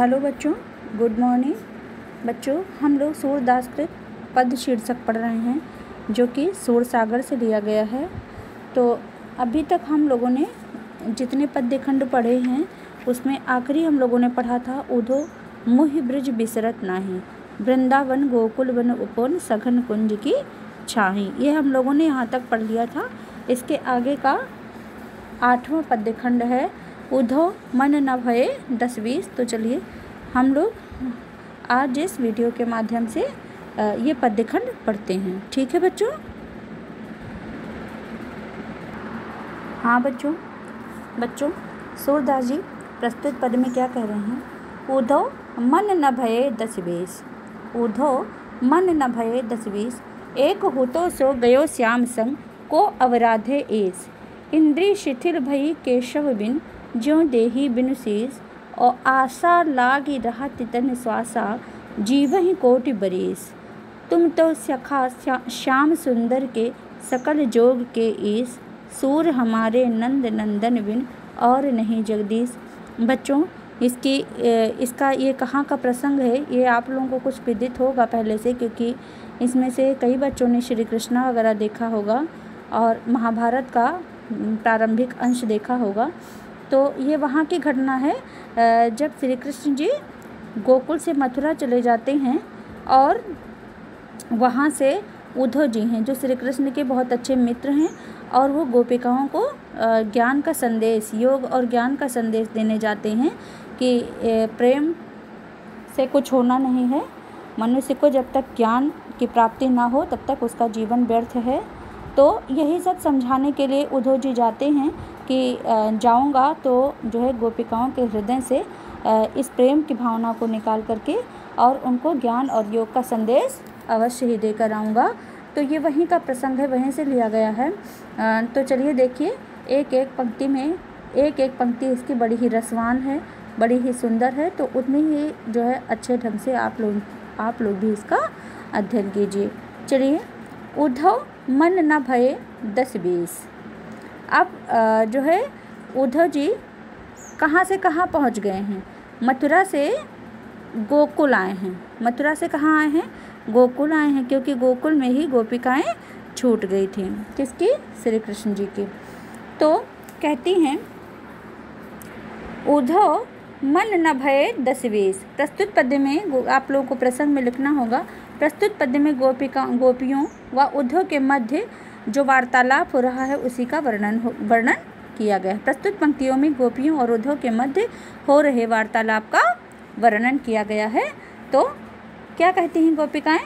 Hello बच्चों, good morning. बच्चों, हम लोग सूरदास कृत पद्य शीर्षक पढ़ रहे हैं जो कि सूरसागर से लिया गया है। तो अभी तक हम लोगों ने जितने पद्य खंड पढ़े हैं उसमें आखिरी हम लोगों ने पढ़ा था उधो मुहि ब्रज बिसरत नाही, वृंदावन गोकुल वन उपवन सघन कुंज की छाही। ये हम लोगों ने यहाँ तक पढ़ लिया था। इसके आगे का 8वां पद्य खंड है उधो मन न भये 10-20। तो चलिए हम लोग आज इस वीडियो के माध्यम से ये पद्य खंड पढ़ते हैं। ठीक है बच्चों? हाँ बच्चों सूरदास जी प्रस्तुत पद में क्या कह रहे हैं? उधो मन न भये 10-20, उधो मन न भये 10-20, एक होतो सो गयो श्याम संग, को अवराधे एस, इंद्री शिथिल भई केशव बिन, ज्यों देही बिनु शीस, और आशा लागी रहा तितन श्वासा, जीवहि कोटि बरीस, तुम तो सखा श्याम सुंदर के सकल जोग के ईस, सूर हमारे नंद नंदन बिन और नहीं जगदीश। बच्चों, इसका ये कहाँ का प्रसंग है ये आप लोगों को कुछ विदित होगा पहले से, क्योंकि इसमें से कई बच्चों ने श्री कृष्णा वगैरह देखा होगा और महाभारत का प्रारंभिक अंश देखा होगा। तो ये वहाँ की घटना है जब श्री कृष्ण जी गोकुल से मथुरा चले जाते हैं और वहाँ से उद्धव जी हैं जो श्री कृष्ण के बहुत अच्छे मित्र हैं और वो गोपिकाओं को ज्ञान का संदेश, योग और ज्ञान का संदेश देने जाते हैं कि प्रेम से कुछ होना नहीं है, मनुष्य को जब तक ज्ञान की प्राप्ति ना हो तब तक उसका जीवन व्यर्थ है। तो यही सब समझाने के लिए उद्धव जी जाते हैं कि जाऊंगा तो जो है गोपिकाओं के हृदय से इस प्रेम की भावना को निकाल करके और उनको ज्ञान और योग का संदेश अवश्य ही देकर आऊँगा। तो ये वहीं का प्रसंग है, वहीं से लिया गया है। तो चलिए देखिए, एक एक पंक्ति में एक एक पंक्ति इसकी बड़ी ही रसवान है, बड़ी ही सुंदर है। तो उतनी ही जो है अच्छे ढंग से आप लोग भी इसका अध्ययन कीजिए। चलिए, उद्धव मन न भये 10-20। अब जो है उद्धव जी कहाँ से कहाँ पहुँच गए हैं? मथुरा से गोकुल आए हैं। मथुरा से कहाँ आए हैं? गोकुल आए हैं, क्योंकि गोकुल में ही गोपिकाएं छूट गई थी। किसकी? श्री कृष्ण जी की। तो कहती हैं उद्धव मन न भये 10-20। प्रस्तुत पद्य में आप लोगों को प्रसंग में लिखना होगा। प्रस्तुत पद्य में गोपियों व उद्धव के मध्य जो वार्तालाप हो रहा है उसी का वर्णन किया गया है। प्रस्तुत पंक्तियों में गोपियों और उद्धव के मध्य हो रहे वार्तालाप का वर्णन किया गया है। तो क्या कहती हैं गोपिकाएं?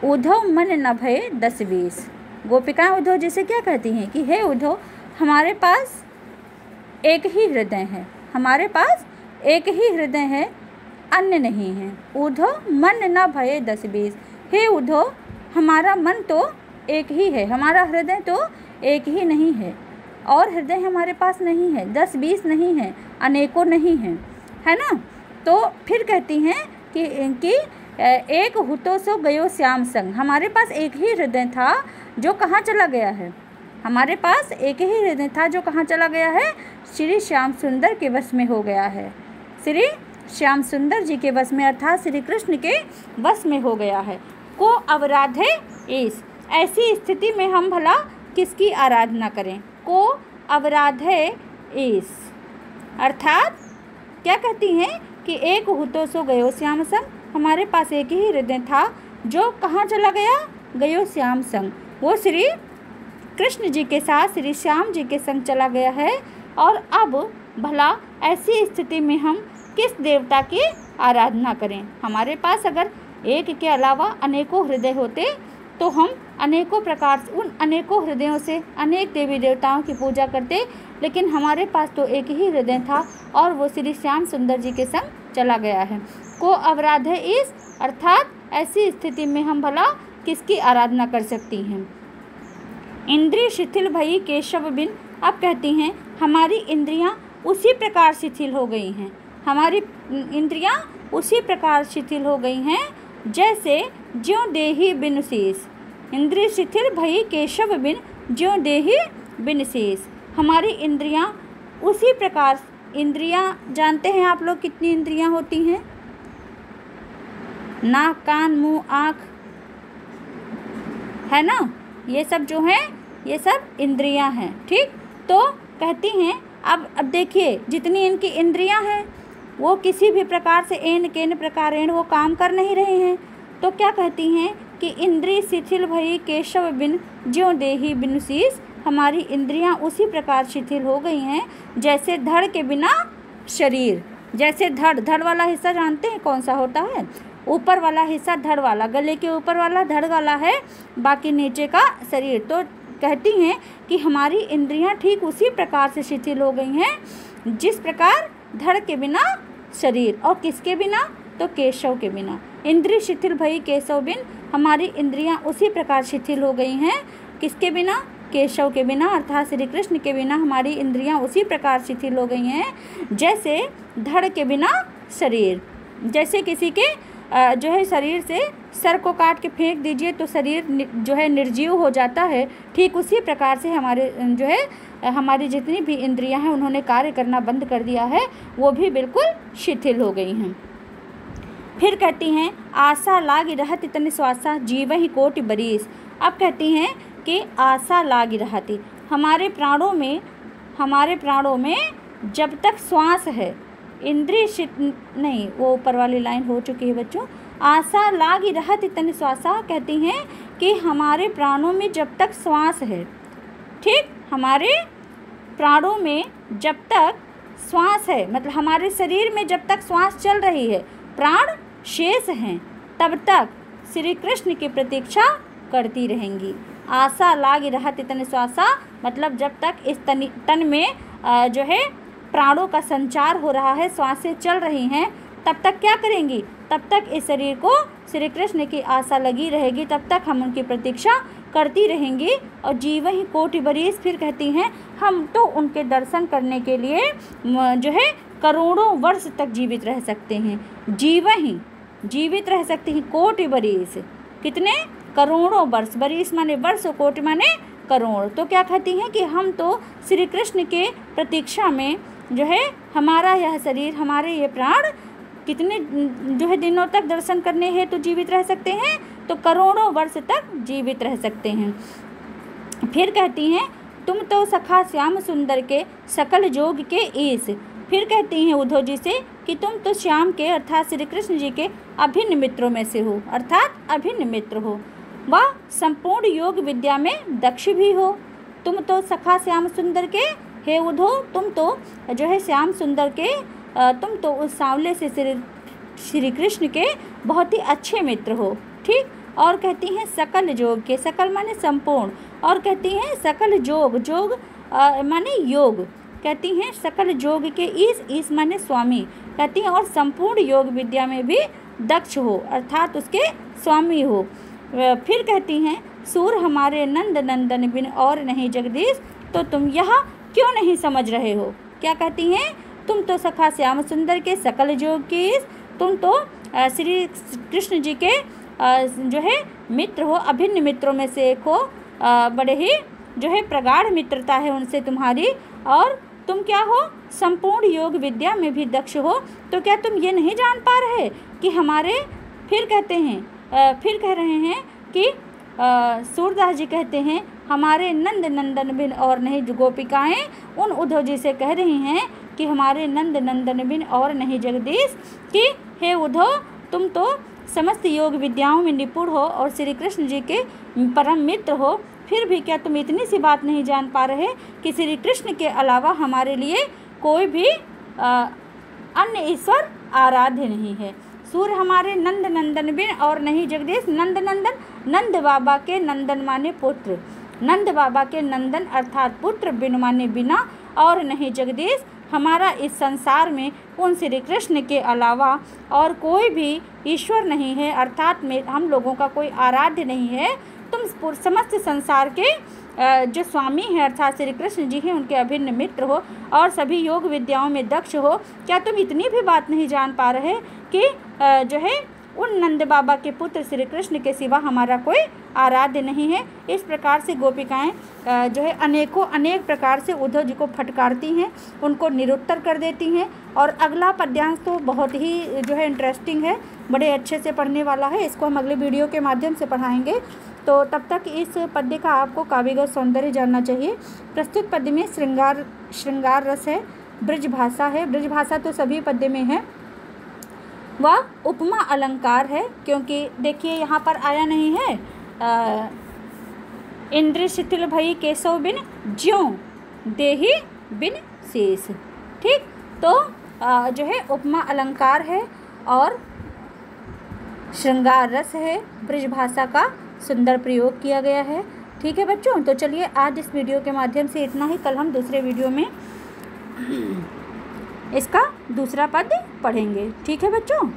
उद्धव मन न भये 10-20। गोपिकाएं उद्धव जी से क्या कहती हैं कि हे उद्धव, हमारे पास एक ही हृदय है, हमारे पास एक ही हृदय है, अन्य नहीं है। उद्धव मन न भये 10-20। हे उद्धव, हमारा मन तो एक ही है, हमारा हृदय तो एक ही नहीं है, और हृदय हमारे पास नहीं है, 10-20 नहीं है, अनेकों नहीं हैं, है ना। तो फिर कहती हैं कि एक हुतो सो गयो श्याम संग। हमारे पास एक ही हृदय था जो कहाँ चला गया है? हमारे पास एक ही हृदय था जो कहाँ चला गया है? श्री श्याम सुंदर के वश में हो गया है। श्री श्याम सुंदर जी के वश में, अर्थात श्री कृष्ण के वश में हो गया है। को अवराधे ईस। ऐसी स्थिति में हम भला किसकी आराधना करें? को अवराधे ईस, अर्थात क्या कहती हैं कि एक हुतो सो गयो श्याम संग। हमारे पास एक ही हृदय था जो कहाँ चला गया? गयो श्याम संग। वो श्री कृष्ण जी के साथ श्री श्याम जी के संग चला गया है। और अब भला ऐसी स्थिति में हम किस देवता की आराधना करें? हमारे पास अगर एक के अलावा अनेकों हृदय होते तो हम अनेकों प्रकार से उन अनेकों हृदयों से अनेक देवी देवताओं की पूजा करते, लेकिन हमारे पास तो एक ही हृदय था और वो श्री श्याम सुंदर जी के संग चला गया है। को अवराध है इस, अर्थात ऐसी स्थिति में हम भला किसकी आराधना कर सकती हैं? इंद्रिय शिथिल भई केशव बिन। अब कहती हैं हमारी इंद्रियां उसी प्रकार शिथिल हो गई हैं, हमारी इंद्रियां उसी प्रकार शिथिल हो गई हैं जैसे ज्यों देही बिन शीस। इंद्रिय शिथिल भई केशव बिन, ज्यों देही बिन शीस। हमारी इंद्रियां उसी प्रकार इंद्रियां जानते हैं आप लोग कितनी इंद्रियां होती हैं? नाक, कान, मुंह, आँख, है ना, ये सब जो है ये सब इंद्रियां हैं। ठीक, तो कहती हैं अब देखिए जितनी इनकी इंद्रियां हैं वो किसी भी प्रकार से एन केन प्रकारेण वो काम कर नहीं रहे हैं। तो क्या कहती हैं कि इंद्रिय शिथिल भई केशव बिन ज्यों देहि बिनु शीस, हमारी इंद्रियां उसी प्रकार शिथिल हो गई हैं जैसे धड़ के बिना शरीर। जैसे धड़ वाला हिस्सा जानते हैं कौन सा होता है? ऊपर वाला हिस्सा धड़ वाला, गले के ऊपर वाला धड़ वाला है, बाकी नीचे का शरीर। तो कहती हैं कि हमारी इंद्रियां ठीक उसी प्रकार से शिथिल हो गई हैं जिस प्रकार धड़ के बिना शरीर। और किसके बिना? तो केशव के बिना। इंद्रिय शिथिल भई केशव बिन, हमारी इंद्रियां उसी प्रकार शिथिल हो गई हैं किसके बिना? केशव के बिना, अर्थात श्री कृष्ण के बिना हमारी इंद्रियां उसी प्रकार शिथिल हो गई हैं जैसे धड़ के बिना शरीर। जैसे किसी के जो है शरीर से सर को काट के फेंक दीजिए तो शरीर जो है निर्जीव हो जाता है, ठीक उसी प्रकार से हमारे जो है हमारी जितनी भी इंद्रियां हैं उन्होंने कार्य करना बंद कर दिया है, वो भी बिल्कुल शिथिल हो गई हैं। फिर कहती हैं आशा लागी रहती तनि श्वासा जीवहि कोटि बरीस। अब कहती हैं कि आशा लागी रहती, हमारे प्राणों में जब तक श्वास है, इंद्रिय नहीं, वो ऊपर वाली लाइन हो चुकी है बच्चों। आशा लागी रहती तनि श्वासा, कहती हैं कि हमारे प्राणों में जब तक श्वास है, ठीक, हमारे प्राणों में जब तक श्वास है, मतलब हमारे शरीर में जब तक श्वास चल रही है, प्राण शेष हैं, तब तक श्री कृष्ण की प्रतीक्षा करती रहेंगी। आशा लागी रहती तनि श्वासा, मतलब जब तक इस तन में जो है प्राणों का संचार हो रहा है, श्वासें चल रही हैं, तब तक क्या करेंगी? तब तक इस शरीर को श्री कृष्ण की आशा लगी रहेगी, तब तक हम उनकी प्रतीक्षा करती रहेंगी। और जीव ही कोटि बरीस, फिर कहती हैं हम तो उनके दर्शन करने के लिए जो है करोड़ों वर्ष तक जीवित रह सकते हैं। जीव ही जीवित रह सकते हैं, कोटि बरीस, कितने? करोड़ों वर्ष। बरीस माने वर्ष, कोटि माने करोड़। तो क्या कहती हैं कि हम तो श्री कृष्ण के प्रतीक्षा में जो है हमारा यह शरीर, हमारे ये प्राण कितने जो है दिनों तक दर्शन करने हेतु जीवित रह सकते हैं? तो करोड़ों वर्ष तक जीवित रह सकते हैं। फिर कहती हैं तुम तो सखा श्याम सुंदर के सकल जोग के ईश। फिर कहती हैं उद्धव जी से कि तुम तो श्याम के अर्थात श्री कृष्ण जी के अभिन्न मित्रों में से हो, अर्थात अभिन्न मित्र हो, वह संपूर्ण योग विद्या में दक्ष भी हो। तुम तो सखा श्याम सुंदर के, हे उद्धव तुम तो जो है श्याम सुंदर के, तुम तो उस सांवले से श्री कृष्ण के बहुत ही अच्छे मित्र हो, ठीक। और कहती हैं सकल जोग के, सकल माने संपूर्ण, और कहती हैं सकल जोग, जोग माने योग, कहती हैं सकल जोग के ईश माने स्वामी, कहती हैं और संपूर्ण योग विद्या में भी दक्ष हो, अर्थात उसके स्वामी हो। फिर कहती हैं सूर हमारे नंद नंदन बिन और नहीं जगदीश, तो तुम यह क्यों नहीं समझ रहे हो? क्या कहती हैं? तुम तो सखा श्याम सुंदर के सकल जोग के, तुम तो श्री कृष्ण जी के जो है मित्र हो, अभिन्न मित्रों में से एक हो, बड़े ही जो है प्रगाढ़ मित्रता है उनसे तुम्हारी, और तुम क्या हो? संपूर्ण योग विद्या में भी दक्ष हो। तो क्या तुम ये नहीं जान पा रहे कि हमारे, फिर कहते हैं फिर कह रहे हैं कि सूरदास जी कहते हैं हमारे नंद नंदन बिन और नहीं, जो गोपिकाएँ उन उद्धव जी से कह रही हैं कि हमारे नंद नंदन बिन और नहीं जगदीश, कि हे उद्धव तुम तो समस्त योग विद्याओं में निपुण हो और श्री कृष्ण जी के परम मित्र हो, फिर भी क्या तुम इतनी सी बात नहीं जान पा रहे कि श्री कृष्ण के अलावा हमारे लिए कोई भी अन्य ईश्वर आराध्य नहीं है। सूर हमारे नंद नंदन बिन और नहीं जगदीश, नंद नंदन, नंद बाबा के नंदन माने पुत्र, नंद बाबा के नंदन अर्थात पुत्र, बिन माने बिना, और नहीं जगदीश, हमारा इस संसार में उन श्री कृष्ण के अलावा और कोई भी ईश्वर नहीं है, अर्थात में हम लोगों का कोई आराध्य नहीं है। तुम समस्त संसार के जो स्वामी हैं अर्थात श्री कृष्ण जी हैं, उनके अभिन्न मित्र हो और सभी योग विद्याओं में दक्ष हो। क्या तुम इतनी भी बात नहीं जान पा रहे कि जो है उन नंद बाबा के पुत्र श्री कृष्ण के सिवा हमारा कोई आराध्य नहीं है। इस प्रकार से गोपिकाएं जो है अनेक प्रकार से उद्धव जी को फटकारती हैं, उनको निरुत्तर कर देती हैं। और अगला पद्यांश तो बहुत ही जो है इंटरेस्टिंग है, बड़े अच्छे से पढ़ने वाला है। इसको हम अगले वीडियो के माध्यम से पढ़ाएंगे। तो तब तक इस पद्य का आपको काव्यगत सौंदर्य जानना चाहिए। प्रस्तुत पद्य में श्रृंगार रस है, ब्रज भाषा है, ब्रज भाषा तो सभी पद्य में है, वह उपमा अलंकार है। क्योंकि देखिए यहाँ पर आया नहीं है इंद्र शिथिल भई केशव बिन ज्यों देहि बिन शेष। ठीक, तो जो है उपमा अलंकार है और श्रृंगार रस है, ब्रज भाषा का सुंदर प्रयोग किया गया है। ठीक है बच्चों, तो चलिए आज इस वीडियो के माध्यम से इतना ही। कल हम दूसरे वीडियो में इसका दूसरा पद पढ़ेंगे। ठीक है बच्चों।